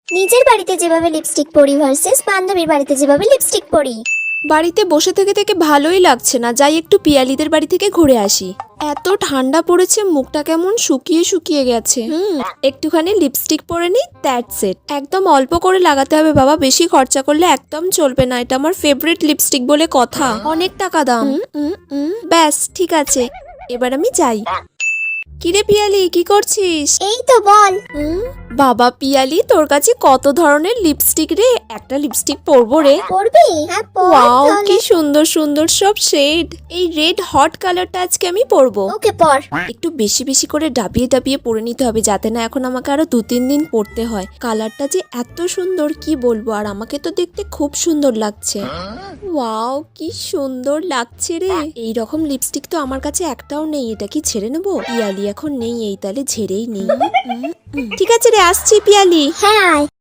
নিজের বাড়িতে যেভাবে লিপস্টিক পরি ভার্সেস বান্ধবীর বাড়িতে যেভাবে লিপস্টিক পরি। বাড়িতে বসে থেকে থেকে ভালোই লাগছে না, যাই একটু পিয়ালিদের বাড়ি থেকে ঘুরে আসি। এত ঠান্ডা পড়েছে, মুখটা কেমন শুকিয়ে শুকিয়ে গেছে। একটুখানি লিপস্টিক পরে নি, দ্যাটস ইট। একদম অল্প করে লাগাতে হবে বাবা, বেশি খরচা করলে একদম চলবে না। এটা আমার ফেভারিট লিপস্টিক বলে কথা, অনেক টাকা দাম। ব্যাস ঠিক আছে, এবার আমি যাই। কিরে পিয়ালি, কি করছিস? এই তো বল। বাবা পিয়ালি, তোর কাছে কত ধরনের লিপস্টিক রে, একটা লিপস্টিক পরবো রে। পরবি? হ্যাঁ পর ওয়াও, তাহলে। কি সুন্দর সুন্দর সব শেড। এই রেড হট কালারটা আজকে আমি পরবো। ওকে পর। একটু বেশি বেশি করে ডাবিয়ে ডাবিয়ে পরে নিতে হবে, যাতে না এখন আমাকে আরো 2-3 দিন পরতে হয়। কালারটা যে এত সুন্দর কি বলবো, আর আমাকে তো দেখতে খুব সুন্দর লাগছে। ওয়াও, কি সুন্দর লাগছে রে। এই রকম লিপস্টিক তো আমার কাছে একটাও নেই, এটা কি ছেড়ে নেবো? পিয়ালি এখন নেই, এই তাহলে ঝেড়েই নেই। ঠিক আছে রে, আসছি পিয়ালি। হ্যাঁ আয়।